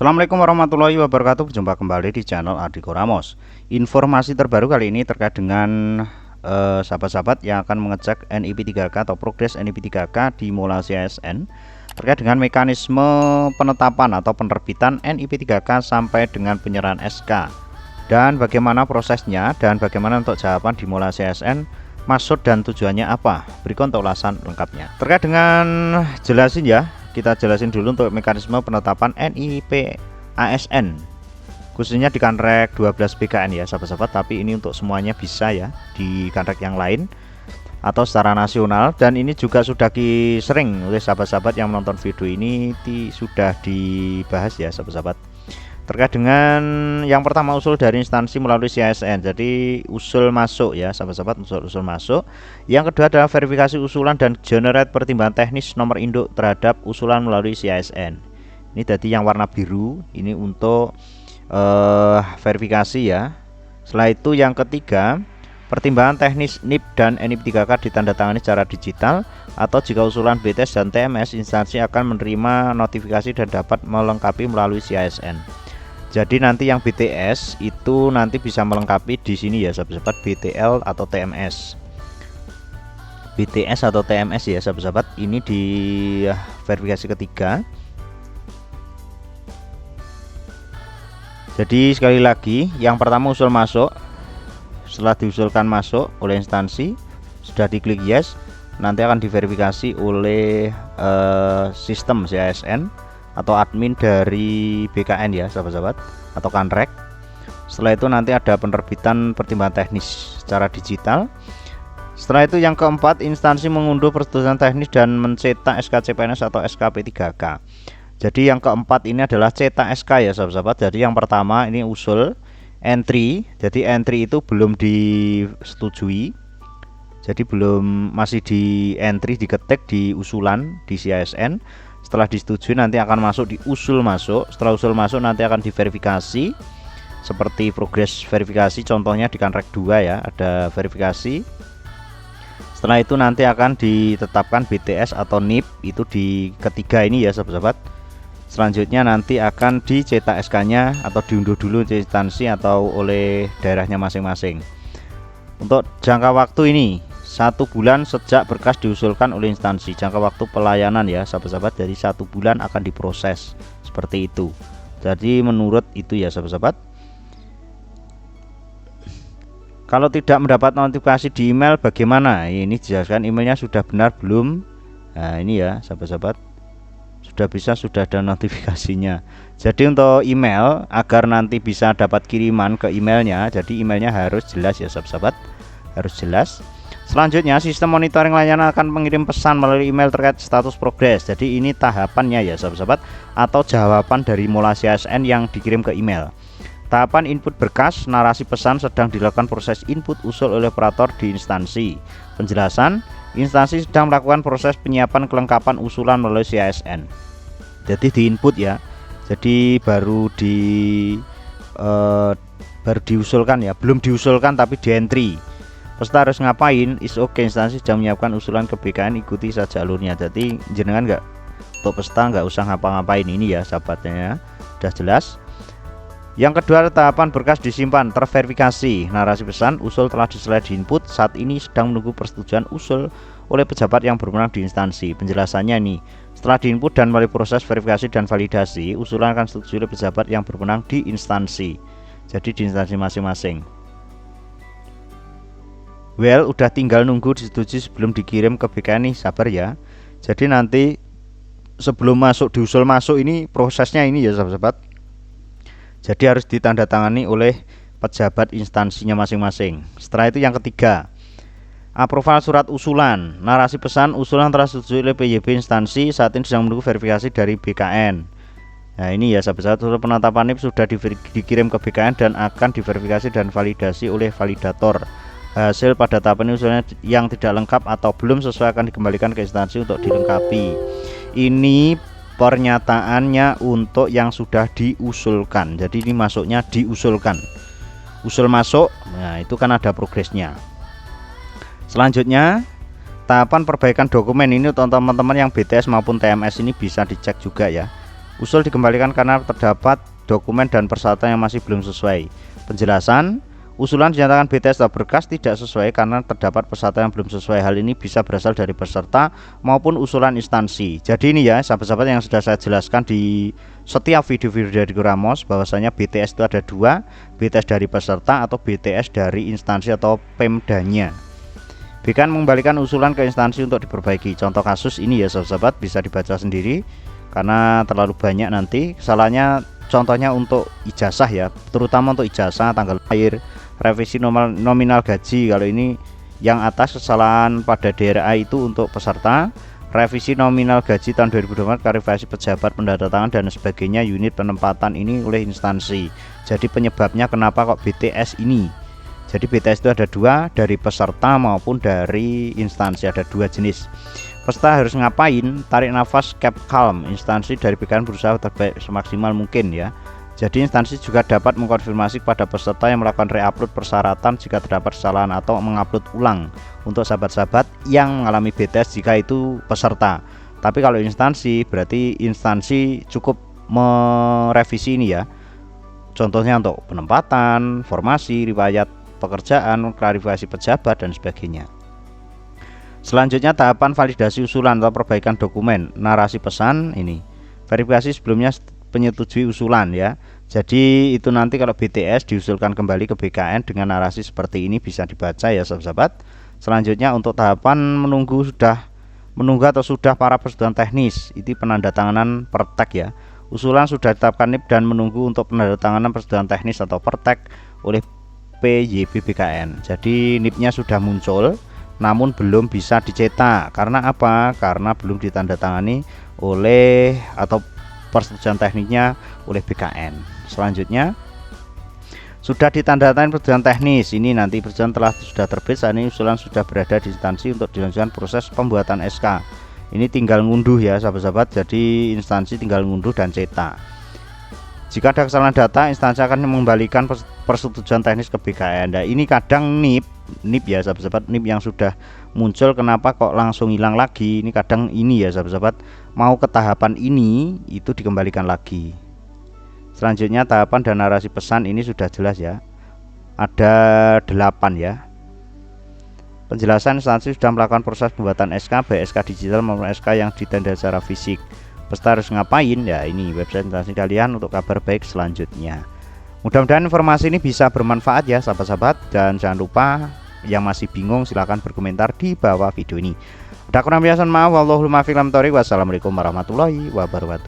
Assalamualaikum warahmatullahi wabarakatuh. Berjumpa kembali di channel Ardhiko Ramos. Informasi terbaru kali ini terkait dengan sahabat-sahabat yang akan mengecek NIP 3K atau progres NIP 3K di Mola CASN terkait dengan mekanisme penetapan atau penerbitan NIP 3K sampai dengan penyerahan SK, dan bagaimana prosesnya dan bagaimana untuk jawaban di Mola CASN, maksud dan tujuannya apa. Berikut untuk ulasan lengkapnya. Terkait dengan jelasin ya, kita jelasin dulu untuk mekanisme penetapan NIP ASN khususnya di kanrek 12 BKN ya sahabat-sahabat, tapi ini untuk semuanya bisa ya di kanrek yang lain atau secara nasional. Dan ini juga sudah sering oleh sahabat-sahabat yang menonton video ini sudah dibahas ya sahabat-sahabat, terkait dengan yang pertama usul dari instansi melalui CASN. Jadi usul masuk ya sahabat-sahabat, usul masuk. Yang kedua adalah verifikasi usulan dan generate pertimbangan teknis nomor induk terhadap usulan melalui CASN. Ini tadi yang warna biru, ini untuk verifikasi ya. Setelah itu yang ketiga, pertimbangan teknis NIP dan NIP 3K ditandatangani secara digital, atau jika usulan BTS dan TMS, instansi akan menerima notifikasi dan dapat melengkapi melalui CASN. Jadi nanti yang BTS itu nanti bisa melengkapi di sini ya sahabat-sahabat, BTL atau TMS. BTS atau TMS ya sahabat-sahabat, ini di verifikasi ketiga. Jadi sekali lagi, yang pertama usul masuk. Setelah diusulkan masuk oleh instansi, sudah diklik yes, nanti akan diverifikasi oleh sistem CASN atau admin dari BKN ya sahabat-sahabat, atau kanrek. Setelah itu nanti ada penerbitan pertimbangan teknis secara digital. Setelah itu yang keempat, instansi mengunduh persetujuan teknis dan mencetak SK CPNS atau SKP 3K. Jadi yang keempat ini adalah cetak SK ya sahabat-sahabat. Jadi yang pertama ini usul entry. Jadi entry itu belum disetujui. Jadi masih di entry, diketik di usulan di CASN. Setelah disetujui nanti akan masuk di usul masuk. Setelah usul masuk nanti akan diverifikasi seperti progres verifikasi, contohnya di kanrek 2 ya, ada verifikasi. Setelah itu nanti akan ditetapkan BTS atau NIP itu di ketiga ini ya sahabat-sahabat. Selanjutnya nanti akan dicetak SK-nya atau diunduh dulu di instansi atau oleh daerahnya masing-masing. Untuk jangka waktu ini 1 bulan sejak berkas diusulkan oleh instansi. Jangka waktu pelayanan ya sahabat-sahabat, dari 1 bulan akan diproses seperti itu. Jadi menurut itu ya sahabat-sahabat. Kalau tidak mendapat notifikasi di email bagaimana? Ini dijelaskan emailnya sudah benar belum. Nah ini ya sahabat-sahabat, sudah ada notifikasinya. Jadi untuk email, agar nanti bisa dapat kiriman ke emailnya, jadi emailnya harus jelas ya sahabat-sahabat, harus jelas. Selanjutnya sistem monitoring layanan akan mengirim pesan melalui email terkait status progres. Jadi ini tahapannya ya sahabat-sahabat, atau jawaban dari Mola CASN yang dikirim ke email. Tahapan input berkas, narasi pesan sedang dilakukan proses input usul oleh operator di instansi. Penjelasan, instansi sedang melakukan proses penyiapan kelengkapan usulan melalui CASN. Jadi di input ya, jadi baru diusulkan ya, belum diusulkan tapi di entry. Peserta harus ngapain? Is okay, instansi sedang menyiapkan usulan ke BKN, ikuti saja alurnya. Jadi jenengan untuk peserta nggak usah ngapa-ngapain ini ya sahabatnya, sudah jelas. Yang kedua, tahapan berkas disimpan terverifikasi. Narasi pesan usul telah diselesaikan di input, saat ini sedang menunggu persetujuan usul oleh pejabat yang berwenang di instansi. Penjelasannya nih, setelah diinput dan melalui proses verifikasi dan validasi, usulan akan disetujui oleh pejabat yang berwenang di instansi. Jadi di instansi masing-masing. Well, udah tinggal nunggu disetujui sebelum dikirim ke BKN nih, sabar ya. Jadi nanti sebelum masuk diusul masuk ini prosesnya ini ya sahabat-sahabat. Jadi harus ditandatangani oleh pejabat instansinya masing-masing. Setelah itu yang ketiga, approval surat usulan. Narasi pesan usulan telah disetujui oleh PYB instansi, saat ini sedang menunggu verifikasi dari BKN. Nah ini ya sahabat-sahabat, surat penetapan NIP sudah dikirim ke BKN dan akan diverifikasi dan validasi oleh validator. Hasil pada tahapan ini usulannya yang tidak lengkap atau belum sesuai akan dikembalikan ke instansi untuk dilengkapi. Ini pernyataannya untuk yang sudah diusulkan. Jadi ini masuknya diusulkan, usul masuk. Nah itu kan ada progresnya. Selanjutnya tahapan perbaikan dokumen. Ini untuk teman-teman yang BTS maupun TMS ini bisa dicek juga ya. Usul dikembalikan karena terdapat dokumen dan persyaratan yang masih belum sesuai. Penjelasan, usulan dinyatakan BTS atau berkas tidak sesuai karena terdapat persyaratan yang belum sesuai. Hal ini bisa berasal dari peserta maupun usulan instansi. Jadi ini ya sahabat-sahabat yang sudah saya jelaskan di setiap video-video dari Ramos, bahwasanya BTS itu ada dua, BTS dari peserta atau BTS dari instansi atau Pemdanya. BKN mengembalikan usulan ke instansi untuk diperbaiki. Contoh kasus ini ya sahabat-sahabat, bisa dibaca sendiri karena terlalu banyak nanti kesalahannya. Contohnya untuk ijazah ya, terutama untuk ijazah, tanggal lahir, revisi nominal gaji. Kalau ini yang atas kesalahan pada daerah A itu untuk peserta, revisi nominal gaji tahun 2024, klarifikasi pejabat, pendatangan dan sebagainya, unit penempatan ini oleh instansi. Jadi penyebabnya kenapa kok BTS ini. Jadi BTS itu ada dua, dari peserta maupun dari instansi, ada dua jenis. Peserta harus ngapain? Tarik nafas, keep calm. Instansi dari BKN berusaha terbaik semaksimal mungkin ya. Jadi instansi juga dapat mengkonfirmasi kepada peserta yang melakukan reupload persyaratan jika terdapat kesalahan atau mengupload ulang untuk sahabat-sahabat yang mengalami BTS jika itu peserta. Tapi kalau instansi berarti instansi cukup merevisi ini ya. Contohnya untuk penempatan, formasi, riwayat pekerjaan, klarifikasi pejabat dan sebagainya. Selanjutnya tahapan validasi usulan atau perbaikan dokumen, narasi pesan ini. Verifikasi sebelumnya menyetujui usulan ya. Jadi itu nanti kalau BTS diusulkan kembali ke BKN dengan narasi seperti ini bisa dibaca ya sahabat-sahabat. Selanjutnya untuk tahapan menunggu atau sudah para persetujuan teknis, itu penandatanganan pertek ya. Usulan sudah ditetapkan NIP dan menunggu untuk penandatanganan persetujuan teknis atau pertek oleh PYB BKN. Jadi NIP-nya sudah muncul namun belum bisa dicetak. Karena apa? Karena belum ditandatangani oleh atau persetujuan tekniknya oleh BKN. Selanjutnya sudah ditandatangani persetujuan teknis. Ini nanti persetujuan sudah terbit, saat ini usulan sudah berada di instansi untuk dilanjutkan proses pembuatan SK. Ini tinggal ngunduh ya sahabat-sahabat. Jadi instansi tinggal ngunduh dan cetak. Jika ada kesalahan data, instansi akan mengembalikan persetujuan teknis ke BKN. Nah, ini kadang NIP ya sahabat-sahabat, NIP yang sudah muncul kenapa kok langsung hilang lagi. Ini kadang ini ya sahabat-sahabat, mau ke tahapan ini itu dikembalikan lagi. Selanjutnya tahapan dan narasi pesan ini sudah jelas ya. Ada 8 ya. Penjelasan, instansi sudah melakukan proses pembuatan SK, baik SK digital maupun SK yang ditanda secara fisik. Peserta harus ngapain ya, ini website instansi kalian untuk kabar baik selanjutnya. Mudah-mudahan informasi ini bisa bermanfaat ya sahabat-sahabat, dan jangan lupa yang masih bingung silahkan berkomentar di bawah video ini. Ada kurang biasa maaf, wallahul muwaffiq. Wassalamualaikum warahmatullahi wabarakatuh.